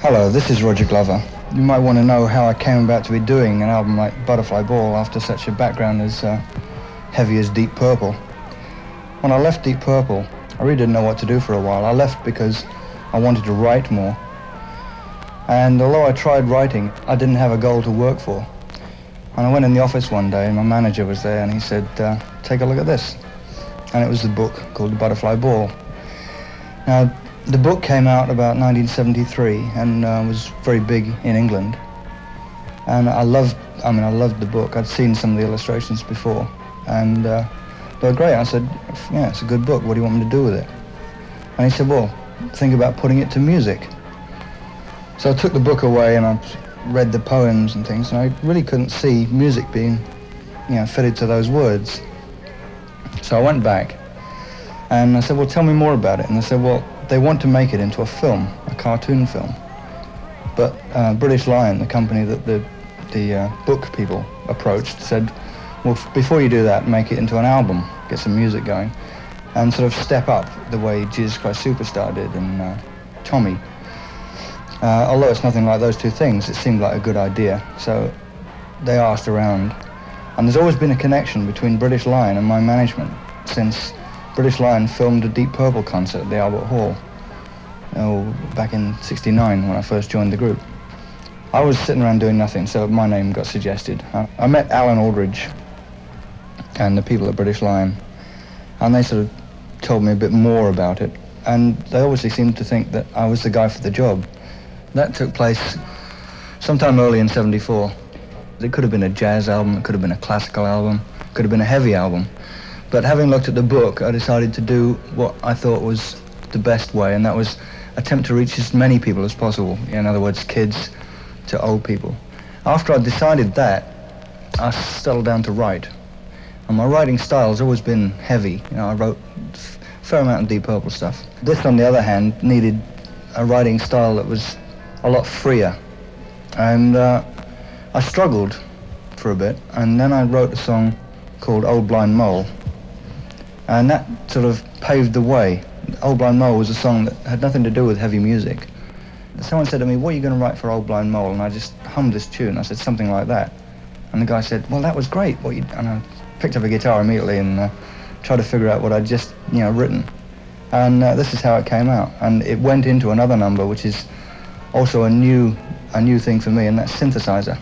Hello, this is Roger Glover. You might want to know how I came about to be doing an album like Butterfly Ball after such a background as heavy as Deep Purple. When I left Deep Purple, I really didn't know what to do for a while. I left because I wanted to write more. And although I tried writing, I didn't have a goal to work for. And I went in the office one day and my manager was there and he said, take a look at this. And it was the book called The Butterfly Ball. Now, the book came out about 1973 and was very big in England. And I loved the book. I'd seen some of the illustrations before. And they were great. I said, yeah, it's a good book. What do you want me to do with it? And he said, well, think about putting it to music. So I took the book away and I read the poems and things, and I really couldn't see music being, fitted to those words. So I went back and I said, well, tell me more about it. And they said, well, they want to make it into a film, a cartoon film. But British Lion, the company that the book people approached, said, well, before you do that, make it into an album, get some music going, and sort of step up the way Jesus Christ Superstar did and Tommy. Although it's nothing like those two things, it seemed like a good idea. So they asked around. And there's always been a connection between British Lion and my management since British Lion filmed a Deep Purple concert at the Albert Hall back in '69 when I first joined the group. I was sitting around doing nothing, so my name got suggested. I met Alan Aldridge and the people at British Lion, and they sort of told me a bit more about it, and they obviously seemed to think that I was the guy for the job. That took place sometime early in '74. It could have been a jazz album, it could have been a classical album, it could have been a heavy album. But having looked at the book, I decided to do what I thought was the best way, and that was attempt to reach as many people as possible. In other words, kids to old people. After I decided that, I settled down to write. And my writing style has always been heavy. I wrote a fair amount of Deep Purple stuff. This, on the other hand, needed a writing style that was a lot freer. And I struggled for a bit, and then I wrote a song called Old Blind Mole. And that sort of paved the way. Old Blind Mole was a song that had nothing to do with heavy music. Someone said to me, what are you going to write for Old Blind Mole? And I just hummed this tune. I said, something like that. And the guy said, well, that was great. And I picked up a guitar immediately and tried to figure out what I'd just written. And this is how it came out. And it went into another number, which is also a new thing for me, and that's synthesizer.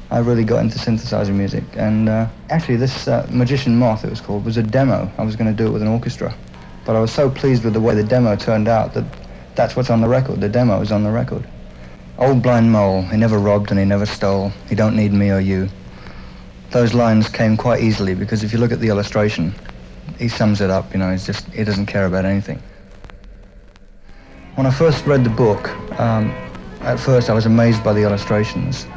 I really got into synthesizer music, and actually this Magician Moth, it was called, was a demo. I was going to do it with an orchestra, but I was so pleased with the way the demo turned out that that's what's on the record. The demo is on the record. Old blind mole, he never robbed and he never stole, he don't need me or you. Those lines came quite easily because if you look at the illustration, he sums it up, he doesn't care about anything. When I first read the book, at first I was amazed by the illustrations.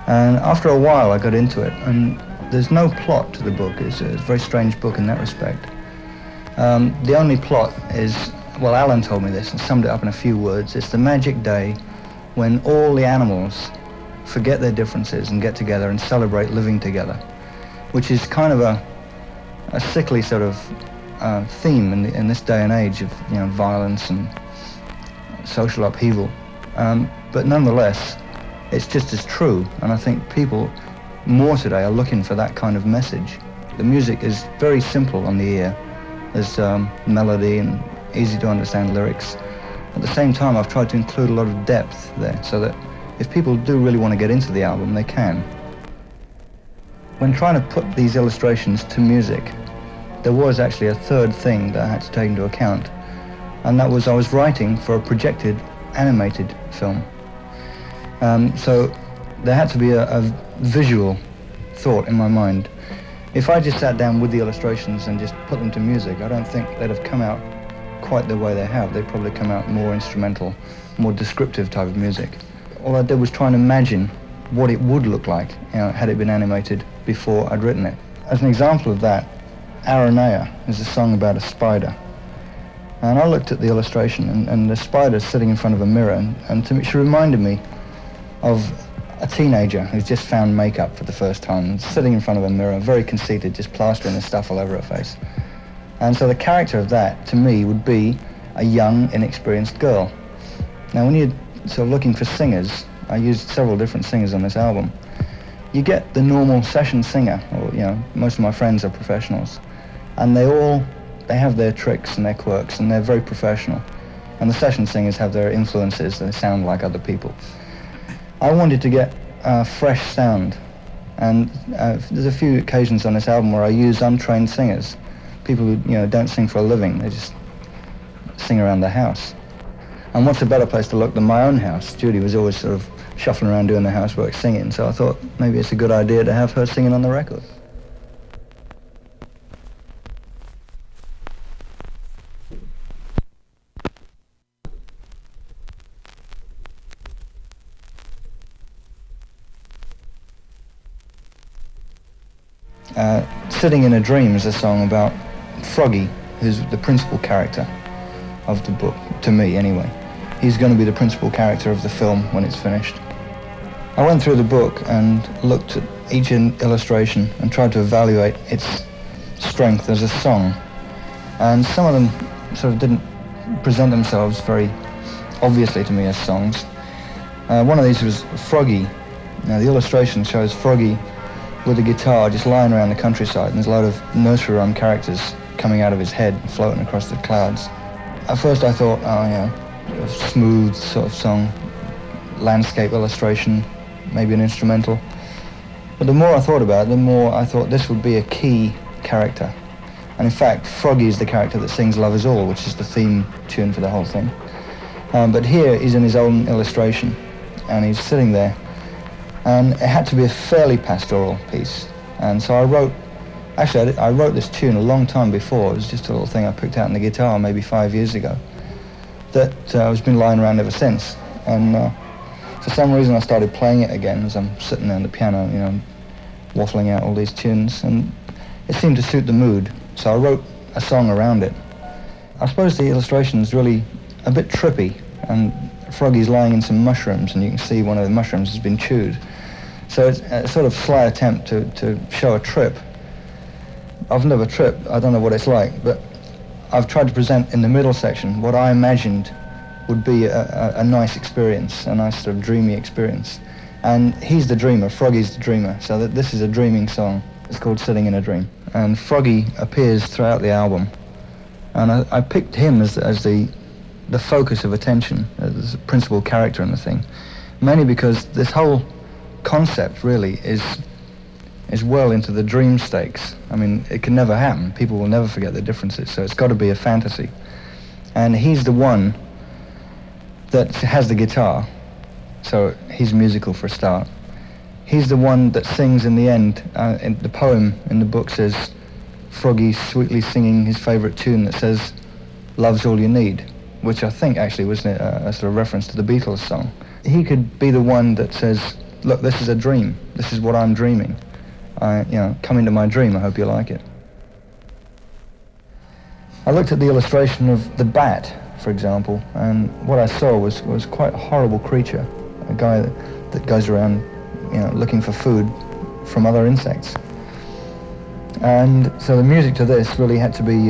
And after a while I got into it, and there's no plot to the book. It's a very strange book in that respect. The only plot is, well, Alan told me this and summed it up in a few words. It's the magic day when all the animals forget their differences and get together and celebrate living together, which is kind of a sickly sort of theme in this day and age of violence and social upheaval. But nonetheless, it's just as true, and I think people more today are looking for that kind of message. The music is very simple on the ear. There's melody and easy to understand lyrics. At the same time, I've tried to include a lot of depth there so that if people do really want to get into the album, they can. When trying to put these illustrations to music, there was actually a third thing that I had to take into account, and that was I was writing for a projected animated film. So there had to be a visual thought in my mind. If I just sat down with the illustrations and just put them to music, I don't think they'd have come out quite the way they have. They'd probably come out more instrumental, more descriptive type of music. All I did was try and imagine what it would look like, had it been animated before I'd written it. As an example of that, Aranea is a song about a spider. And I looked at the illustration, and the spider's sitting in front of a mirror, and to me, she reminded me of a teenager who's just found makeup for the first time, sitting in front of a mirror, very conceited, just plastering the stuff all over her face. And so the character of that, to me, would be a young, inexperienced girl. Now, when you sort of looking for singers. I used several different singers on this album. You get the normal session singer, or most of my friends are professionals, and they have their tricks and their quirks, and they're very professional. And the session singers have their influences, they sound like other people. I wanted to get a fresh sound, and there's a few occasions on this album where I use untrained singers, people who don't sing for a living, they just sing around the house. And what's a better place to look than my own house? Judy was always sort of shuffling around doing the housework singing, so I thought maybe it's a good idea to have her singing on the record. Sitting in a Dream is a song about Froggy, who's the principal character of the book, to me anyway. He's going to be the principal character of the film when it's finished. I went through the book and looked at each illustration and tried to evaluate its strength as a song. And some of them sort of didn't present themselves very obviously to me as songs. One of these was Froggy. Now, the illustration shows Froggy with a guitar just lying around the countryside, and there's a lot of nursery rhyme characters coming out of his head, floating across the clouds. At first I thought, a smooth sort of song, landscape illustration, maybe an instrumental. But the more I thought about it, the more I thought this would be a key character. And in fact, Froggy is the character that sings Love Is All, which is the theme tune for the whole thing. But here he's in his own illustration, and he's sitting there. And it had to be a fairly pastoral piece. And so I wrote this tune a long time before. It was just a little thing I picked out on the guitar maybe 5 years ago that has been lying around ever since. And for some reason I started playing it again as I'm sitting there on the piano, waffling out all these tunes, and it seemed to suit the mood. So I wrote a song around it. I suppose the illustration is really a bit trippy, and Froggy's lying in some mushrooms, and you can see one of the mushrooms has been chewed. So it's a sort of sly attempt to show a trip. I've never tripped, I don't know what it's like, but I've tried to present in the middle section what I imagined would be a nice experience, a nice sort of dreamy experience. And he's the dreamer, Froggy's the dreamer, so that this is a dreaming song. It's called Sitting in a Dream. And Froggy appears throughout the album, and I picked him as the focus of attention, as the principal character in the thing, mainly because this whole concept really is well into the dream stakes. I mean, it can never happen. People will never forget the differences, so it's got to be a fantasy. And he's the one that has the guitar, so he's musical for a start. He's the one that sings in the end. In the poem in the book says, Froggy sweetly singing his favourite tune that says, "Love's all you need," which I think actually was a sort of reference to the Beatles song. He could be the one that says, look, this is a dream. This is what I'm dreaming. Come into my dream, I hope you like it. I looked at the illustration of the bat, for example, and what I saw was quite a horrible creature, a guy that goes around, looking for food from other insects. And so the music to this really had to be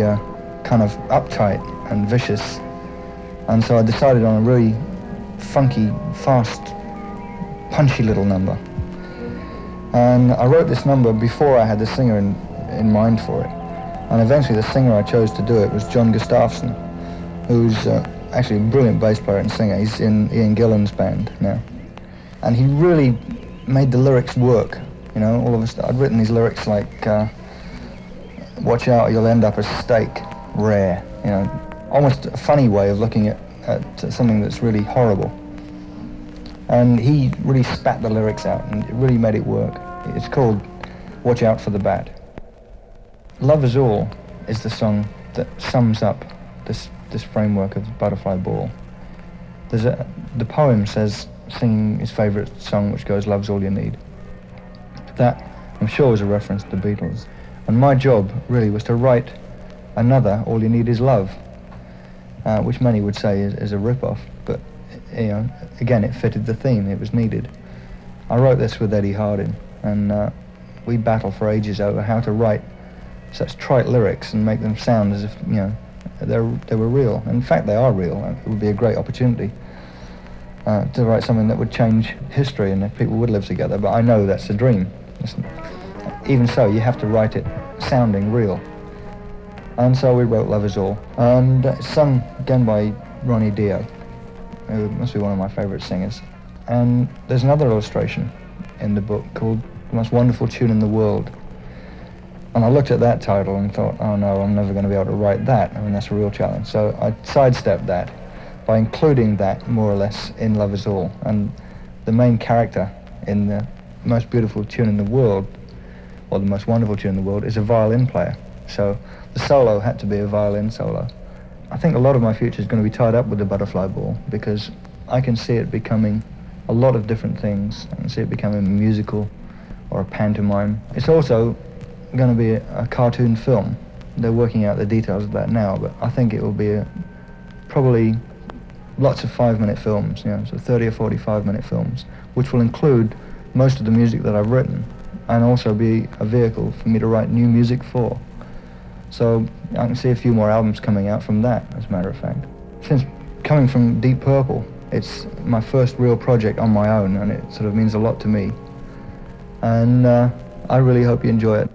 kind of uptight and vicious. And so I decided on a really funky, fast, punchy little number. And I wrote this number before I had the singer in mind for it. And eventually the singer I chose to do it was John Gustafsson, who's actually a brilliant bass player and singer. He's in Ian Gillan's band now. And he really made the lyrics work. All of us, I'd written these lyrics like, watch out, you'll end up a steak, rare. Almost a funny way of looking at something that's really horrible. And he really spat the lyrics out, and it really made it work. It's called Watch Out for the Bat. Love Is All is the song that sums up this framework of Butterfly Ball. The poem says, singing his favourite song, which goes, Love's All You Need. That, I'm sure, was a reference to the Beatles. And my job, really, was to write another All You Need Is Love, which many would say is a rip-off, but again, it fitted the theme, it was needed. I wrote this with Eddie Hardin, and we battled for ages over how to write such trite lyrics and make them sound as if, they were real. And in fact, they are real. It would be a great opportunity. to write something that would change history and if people would live together, but I know that's a dream. Even so, you have to write it sounding real. And so we wrote Love Is All, and it's sung again by Ronnie Dio, who must be one of my favourite singers. And there's another illustration in the book called The Most Wonderful Tune in the World. And I looked at that title and thought, oh no, I'm never going to be able to write that. I mean, that's a real challenge. So I sidestepped that by including that more or less in Love Is All. And the main character in the most beautiful tune in the world, or the most wonderful tune in the world, is a violin player. So the solo had to be a violin solo. I think a lot of my future is going to be tied up with the butterfly ball, because I can see it becoming a lot of different things. I can see it becoming a musical or a pantomime. It's also going to be a cartoon film. They're working out the details of that now, but I think it will be probably lots of 5-minute films, so 30 or 45-minute films, which will include most of the music that I've written and also be a vehicle for me to write new music for. So I can see a few more albums coming out from that, as a matter of fact. Since coming from Deep Purple, it's my first real project on my own, and it sort of means a lot to me. And I really hope you enjoy it.